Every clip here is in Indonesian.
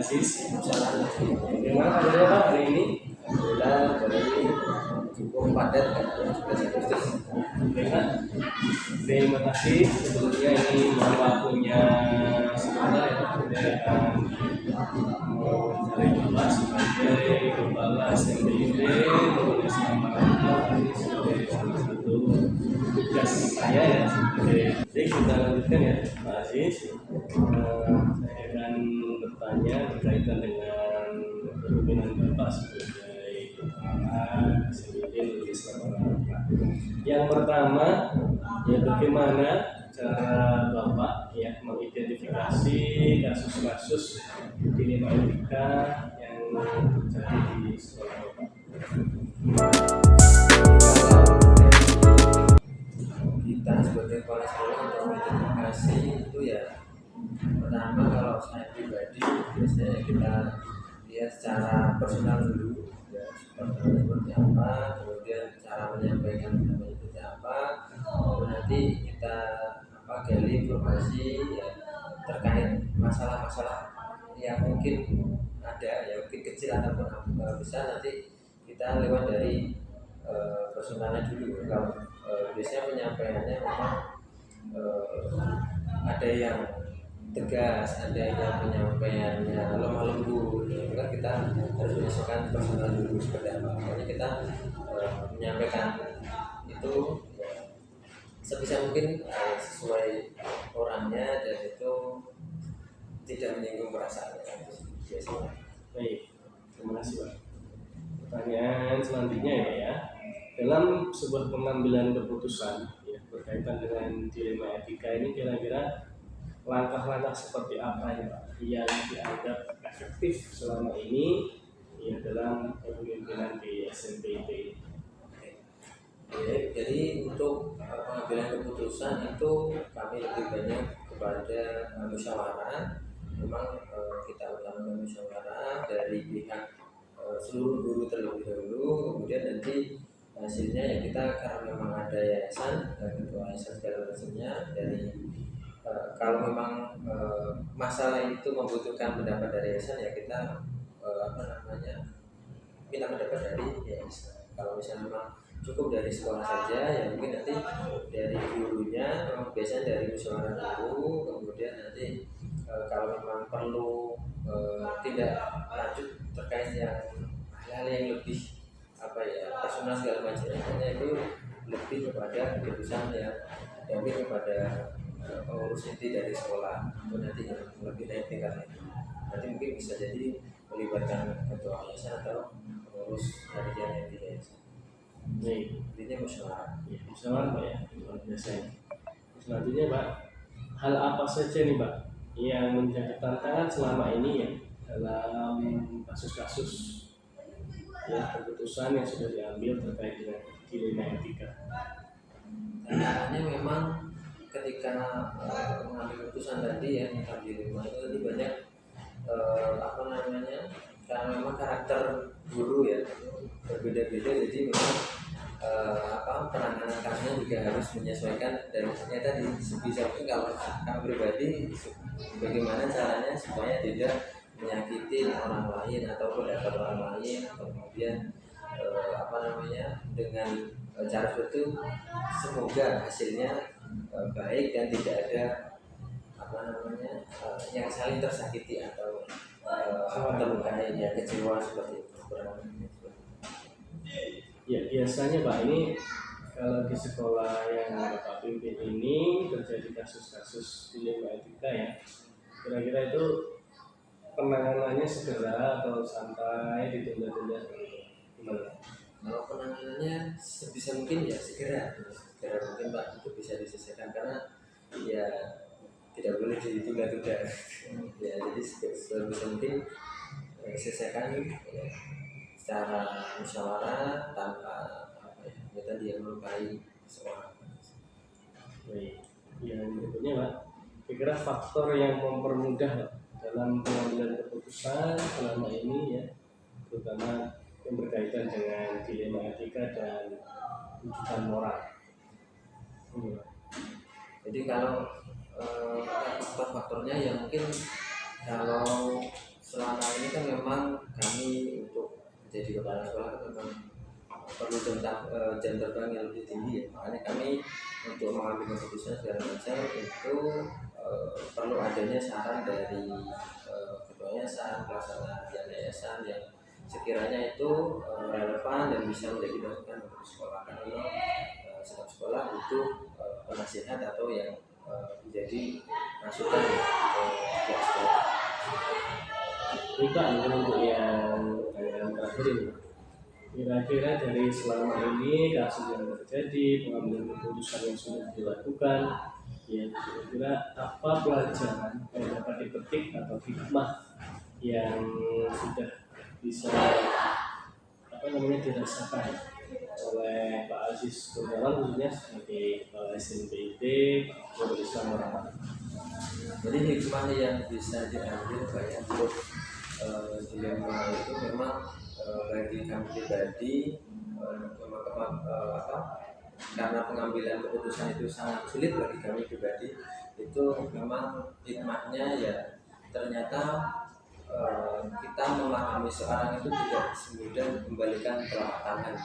Aziz. Gimana kabarnya Pak hari ini? Alhamdulillah hari ini cukup padat kan 11 Agustus. Baik, terima kasih. Sebelumnya ini mohon waktunya sebentar ya Pak. Saya akan mencari Bapak sebagai kepala SMPID Indonesia Makassar sebagai salah satu tugas saya ya. Jadi kita lanjutkan ya Pak Aziz. Saya akan bertanya berkaitan dengan kepemimpinan Bapak sebagai kepala SMPID Indonesia Makassar. Yang pertama, ya bagaimana cara Bapak ya mengidentifikasi kasus-kasus dilematika yang terjadi di sekolah Bapak. Kalau kita sebagai kepala sekolah untuk mengidentifikasi itu ya, pertama kalau saya pribadi biasanya kita lihat secara personal dulu ya, seperti apa, kemudian cara menyampaikan pendapat itu apa, lalu nanti kita gali informasi ya, terkait masalah-masalah yang mungkin ada ya, mungkin kecil ataupun besar, nanti kita lewat dari personalnya dulu. Kalau biasanya penyampaiannya memang ada yang tegas, ada yang penyampaiannya lemah lembut, ya kan kita harus menyesuaikan personal dulu seperti apa. Makanya kita menyampaikan itu ya, sebisa mungkin sesuai orangnya dan itu tidak menyinggung perasaannya biasanya. Baik, terima kasih Pak. Pertanyaan selanjutnya ya, dalam sebuah pengambilan keputusan ya, berkaitan dengan dilema etika ini kira-kira langkah-langkah seperti apa ya Pak yang dianggap efektif selama ini ya dalam kepemimpinan di SMPID? Jadi untuk pengambilan keputusan itu kami lebih banyak kepada musyawarah. Memang kita utamakan musyawarah dari pihak seluruh guru terlebih dahulu, kemudian nanti hasilnya ya kita, karena memang ada yayasan, ketua yayasan segala macamnya dari kalau memang masalah itu membutuhkan pendapat dari yayasan ya kita minta pendapat dari yayasan. Kalau misalnya memang cukup dari sekolah saja ya mungkin nanti dari gurunya, memang biasanya dari musyawarah dulu, kemudian nanti kalau memang perlu tidak lanjut terkait yang hal-hal yang lebih personal segala macamnya, itu lebih kepada keputusan yang diambil kepada pengurus inti dari sekolah, itu nanti yang lebih naik tingkatnya. Nanti mungkin bisa jadi melibatkan ketua yayasan atau pengurus dari yang inti yayasan. Baik, Intinya musyawarah. ya musyawarah Pak ya, luar biasa. Selanjutnya Pak, hal apa saja nih Pak yang menjadi tantangan selama ini ya dalam kasus-kasus ya keputusan yang sudah diambil terkait dengan dilema etika? Tantangannya memang ketika mengambil keputusan tadi ya tentang dilema itu tadi banyak karena memang karakter guru ya berbeda-beda, jadi memang penanganan kasusnya juga harus menyesuaikan, dan ternyata di sebisa mungkin kalau kami pribadi bagaimana caranya supaya tidak menyakiti orang lain atau pendapat orang lain, kemudian dengan cara seperti itu semoga hasilnya baik dan tidak ada yang saling tersakiti atau terlukai ya, kecewa seperti itu. Ya biasanya Pak, ini kalau di sekolah yang Bapak pimpin ini terjadi kasus-kasus dilema etika ya, kira-kira itu penanganannya segera atau santai, ditunda-tunda gimana? Kalau penanganannya sebisa mungkin ya segera mungkin Pak, itu bisa diselesaikan karena ya tidak boleh ditunda-tunda ya, jadi sebisa mungkin diselesaikan ya, secara musyawarah tanpa tadi yang melukai seorang. Baik, yang berikutnya Pak, kira-kira faktor yang mempermudah Pak dalam pengambilan keputusan selama ini ya, terutama yang berkaitan dengan dilema etika dan tuntutan moral. Jadi kalau faktor-faktornya ya mungkin kalau selama ini kan memang kami untuk menjadi kepala sekolah kan memang perlu jam terbang yang lebih tinggi ya. Makanya kami untuk mengambil keputusan segala macam itu perlu adanya saran dari ketua yayasan, pelaksana yayasan yang sekiranya itu relevan dan bisa menjadi masukan untuk sekolah. Karena setiap sekolah butuh penasihat atau yang menjadi masukan ke setiap sekolah. Ini Pak, mungkin untuk yang pertanyaan terakhir ini, kira-kira dari selama ini kasus yang terjadi, pengambilan keputusan yang sudah dilakukan, ya kira-kira apa pelajaran yang dapat dipetik atau hikmah yang sudah bisa dirasakan oleh Pak Aziz Gunawan khususnya sebagai kepala SMPIT Nurul Islam Warahmat. Jadi hikmah yang bisa diambil banyak untuk dilema itu memang bagi kami pribadi karena pengambilan keputusan itu sangat sulit bagi kami pribadi, itu memang hikmahnya ya ternyata kita memahami seorang itu tidak semudah membalikan telapak tangan.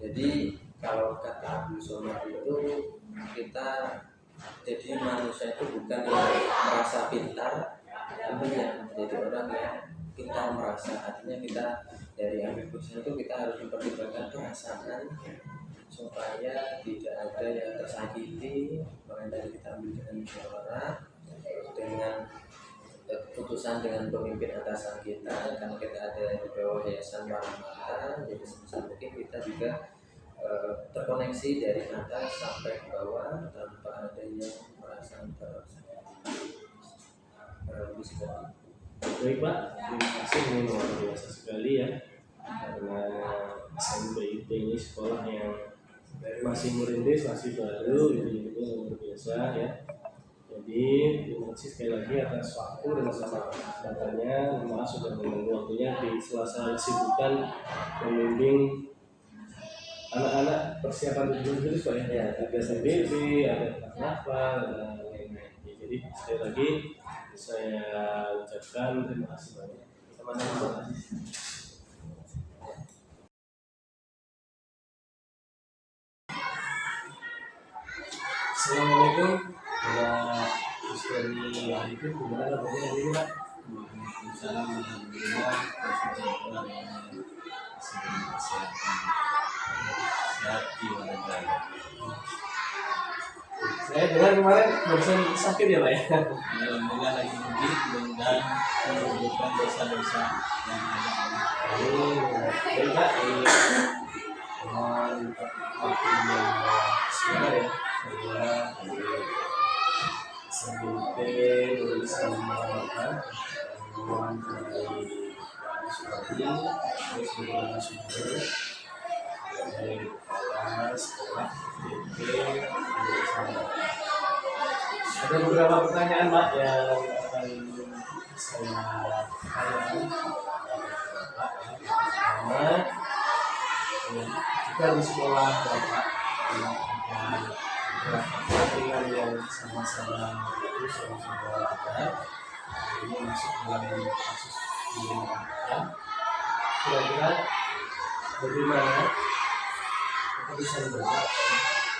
Jadi kalau kata Abu Somad itu kita jadi manusia itu bukan yang merasa pintar, tapi yang menjadi orang yang pintar merasa. Artinya kita dari ambil keputusan itu kita harus mempertimbangkan perasaan supaya tidak ada yang tersakiti. Makanya tadi kita ambil dengan musyawarah, dengan keputusan dengan pemimpin atasan kita, karena kita ada di bawah yayasan Warahmata, jadi sebisa mungkin kita juga terkoneksi dari atas sampai ke bawah tanpa adanya perasaan tersakiti. Baik Pak, terima kasih, ini luar biasa sekali ya, karena SMPIT ini sekolah yang masih merintis, masih baru, itu luar biasa ya. Jadi terima kasih sekali lagi atas waktu dan kesempatannya. Maaf sudah mengganggu waktunya di sela-sela kesibukan membimbing anak-anak persiapan lulus Pak ya. Ada SMPB, ada Nafa, dan lain-lain. Jadi sekali lagi saya ucapkan terima kasih banyak. Sama-sama. Assalamualaikum. Dari hari itu gimana kabarnya ini Pak? Waalaikumsalam warahmatullahi wabarakatuh. Sehat jiwa dan raga. Saya dengar kemarin barusan sakit ya Pak ya? Alhamdulillah lagi mudik, mudah-mudahan menumbuhkan dosa-dosa yang ada. Baik Pak, mohon waktu yang sebentar ya. Saya sampai nulis sama mohon dari Suami, terus beberapa sumber dari kepala sekolah DP. Ada beberapa pertanyaan Pak yang akan saya tanyakan. Pertama, kita di sekolah Bapak ada kepentingan yang sama-sama itu sama-sama ada. Ini masuk dalam kasus ini kita. Kira-kira bagaimana keputusan Bapak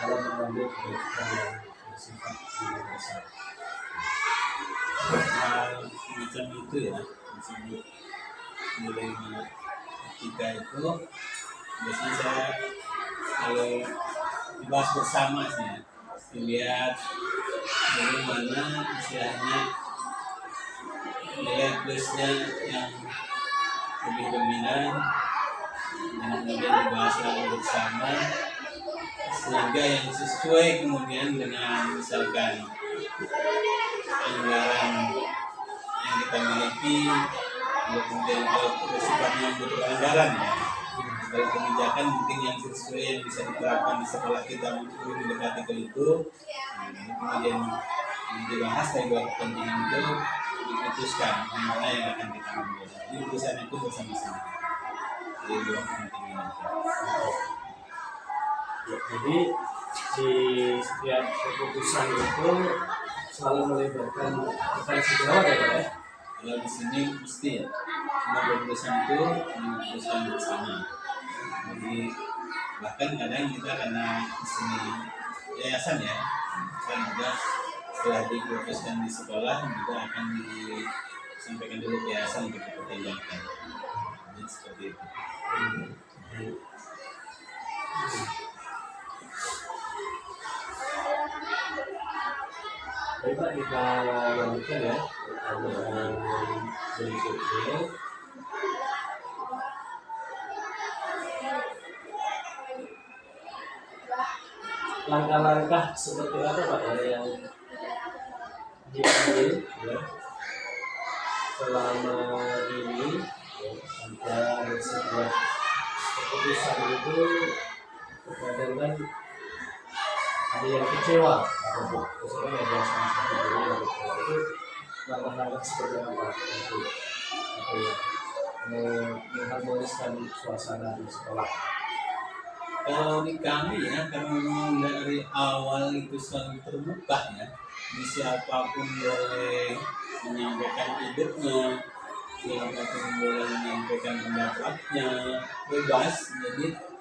dalam mengambil keputusan yang bersifat universal? Semacam itu ya, disebut nilai etika itu biasanya saya kalau dibahas bersama sih ya, dilihat bagaimana istilahnya nilai plusnya yang lebih dominan dan kemudian dibahas lagi bersama sehingga yang sesuai kemudian dengan misalkan anggaran yang kita miliki kemudian kalau sifatnya membutuhkan anggaran ya, kalau kebijakan mungkin yang sesuai yang bisa diterapkan di sekolah kita untuk mendekati ke itu, ini kemudian dibahas dari dua kepentingan itu diputuskan mana yang akan kita ambil. Jadi urusan itu bersama-sama dari dua kepentingan itu. Ya, jadi di setiap keputusan itu selalu melibatkan referensi perawat ya Pak ya? Kalau di sini mesti ya, semua keputusan itu diputuskan bersama. Jadi bahkan kadang kita karena di sini yayasan ya, kan juga setelah diputuskan di sekolah juga akan disampaikan dulu ke yayasan untuk dipertimbangkan. Jadi seperti itu. Baik Pak, kita lanjutkan ya pertanyaan berikutnya. Langkah-langkah seperti apa Pak yang diambil ya selama ini ya, agar sebuah keputusan itu kadang kan ada yang kecewa, misalnya ada salah satu guru yang kecewa, itu langkah-langkah seperti apa untuk apa ya, mengharmoniskan suasana di sekolah. Kalau di kami ya, karena memang dari awal itu selalu terbuka ya, di siapapun boleh menyampaikan idenya, siapapun boleh menyampaikan pendapatnya, bebas. Jadi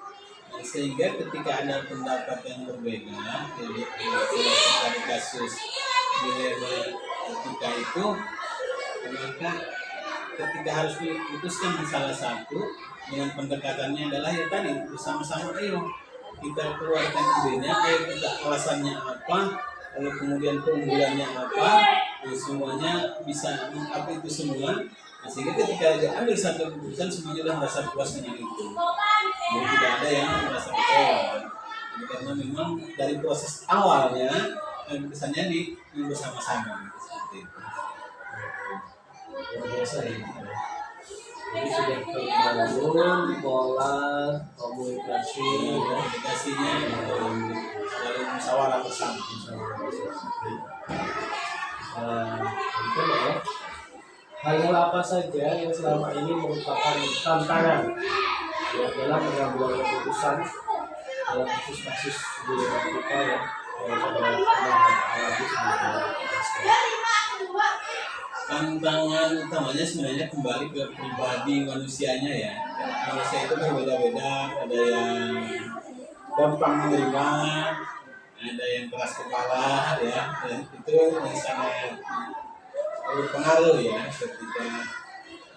sehingga ketika ada pendapat yang berbeda, jadi dari kasus dilema etika itu, maka ketika harus diputuskan salah satu dengan pendekatannya adalah ya tadi bersama-sama ayo kita keluarkan idenya, ayo kita alasannya apa, lalu kemudian keunggulannya apa, semuanya bisa mengapa itu semua. Nah, sehingga ketika diambil satu keputusan semuanya sudah merasa puas dengan itu. Jadi tidak ada yang merasa kecewa. Jadi, karena memang dari proses awalnya keputusannya di bersama-sama seperti itu. Luar biasa ya. Jadi sudah terbangun pola komunikasi ya. Komunikasinya selalu musyawarah bersama. Mungkin ya. Hal-hal apa saja yang selama ini merupakan tantangan ya, dalam mengambil keputusan dalam kasus-kasus di kita ya, yang sudah pernah alami sebelumnya. Tantangan utamanya sebenarnya kembali ke pribadi manusianya ya. Manusia itu berbeda-beda, ada yang gampang menerima, ada yang keras kepala ya, dan itu yang sangat berpengaruh ya ketika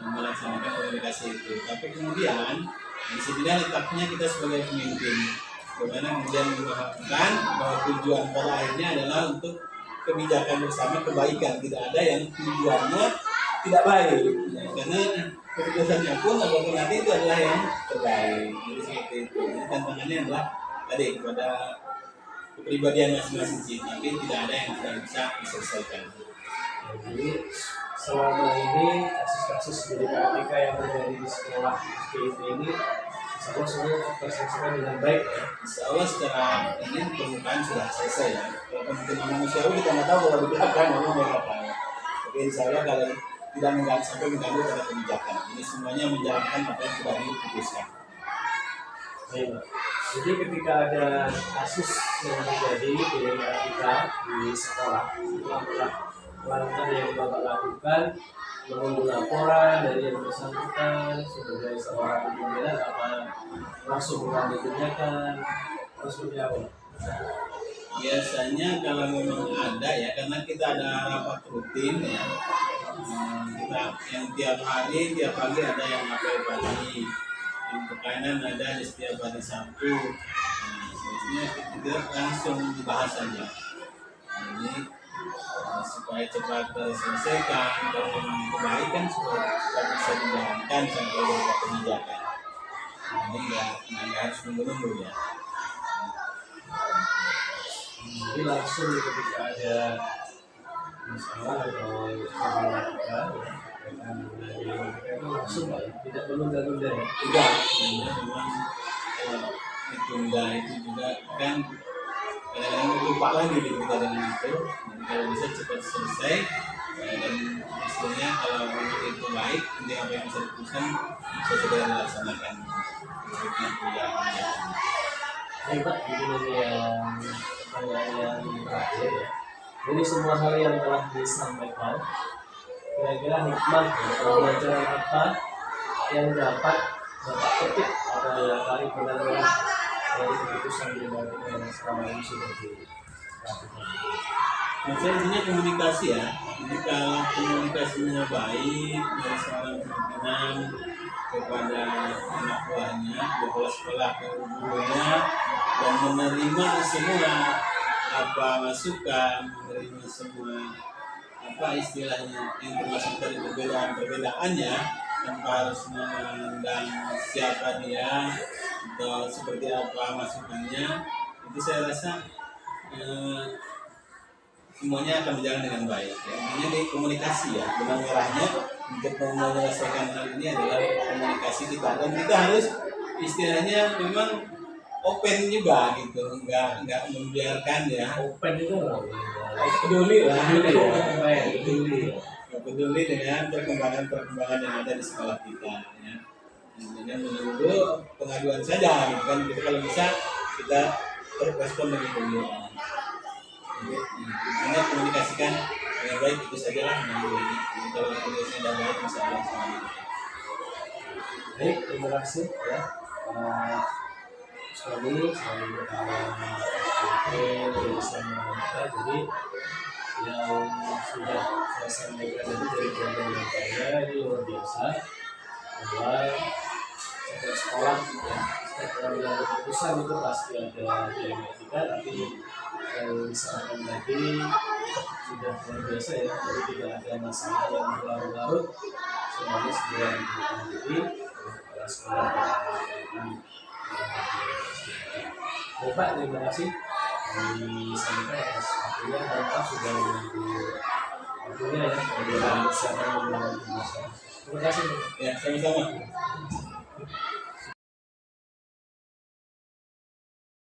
melaksanakan komunikasi itu. Tapi kemudian di sini letaknya kita sebagai pemimpin, bagaimana kemudian memahamkan bahwa tujuan pada akhirnya adalah untuk kebijakan bersama, kebaikan. Tidak ada yang tujuannya tidak baik ya, karena keputusannya pun apapun nanti itu adalah yang terbaik. Jadi seperti itu. Jadi tantangannya adalah tadi kepada kepribadian masing-masing sih, tapi tidak ada yang tidak bisa diselesaikan. Jadi selama ini kasus-kasus pendidikan etika yang terjadi di sekolah SPIT ini insya Allah semua terselesaikan dengan baik ya. Insya Allah secara ini permukaan sudah selesai ya. Kalau kemungkinan manusiawi kita nggak tahu kalau di belakang ngomong apa. Tapi insya Allah kalau tidak sampai mengganggu pada kebijakan. Ini semuanya menjalankan apa yang sudah diputuskan. Baik, Pak. Jadi ketika ada kasus yang terjadi di etika di sekolah, langkah yang Bapak lakukan menunggu laporan dari yang bersangkutan sebagai seorang pimpinan apa langsung mengambil tindakan atau seperti apa? Biasanya kalau memang ada ya, karena kita ada rapat rutin ya, kita yang tiap hari, tiap pagi ada yang apel pagi, yang pekanan ada di setiap hari Sabtu. Biasanya kita langsung dibahas saja. Ini supaya cepat terselesaikan, kalau memang kebaikan supaya bisa dijalankan sampai ke kebijakan. Ini nggak harus nunggu-nunggu ya. Jadi langsung ketika ada masalah atau masalah kita itu langsung Pak, tidak menunda-nunda ya. Tidak, memang ditunda itu juga kan kadang-kadang lupa lagi di kita dengan itu. Jadi kalau bisa cepat selesai dan hasilnya kalau itu baik, nanti apa yang bisa diputuskan bisa segera dilaksanakan. Baik Pak, ini yang pertanyaan yang terakhir ya. Jadi semua hal yang telah disampaikan, kira-kira hikmah pembelajaran apa yang dapat Bapak petik atau yang tarik benar-benar dari keputusan yang selama ini sudah dilakukan. Nah, saya intinya komunikasi ya. Jadi kalau komunikasinya baik dari seorang pimpinan kepada anak buahnya, kepala sekolah ke gurunya, dan menerima semua apa masukan, menerima semua apa istilahnya yang termasuk dari perbedaan-perbedaannya, tanpa harus memandang siapa dia atau seperti apa masukannya. Itu saya rasa semuanya akan berjalan dengan baik. Ya. Intinya di komunikasi ya, benang merahnya untuk menyelesaikan hal ini adalah komunikasi kita, dan kita harus istilahnya memang open juga gitu, nggak membiarkan ya. Open itu peduli lah, peduli dengan perkembangan yang ada di sekolah kita ya. Hanya menunggu pengaduan saja gitu kan, kita kalau bisa kita respon lebih dulu. Jadi komunikasikan dengan baik, itu sajalah menunggu ini. Kalau komunikasinya sudah baik, insya Allah semuanya. Baik, terima kasih ya. Selalu bersama kita. Jadi yang sudah saya sampaikan tadi dari jawaban saya ini luar biasa, bahwa setiap sekolah ya, setiap pengambilan keputusan itu pasti ada yang etika, tapi yang disampaikan tadi sudah luar biasa ya. Jadi tidak ada masalah yang berlarut-larut, semuanya segera ditindaklanjuti oleh kepala sekolah dan Bapak, terima kasih disampaikan atas waktunya. Bapak sudah menunggu waktunya ya, dari siapa yang menggunakan. Terima kasih. Ya, sama-sama.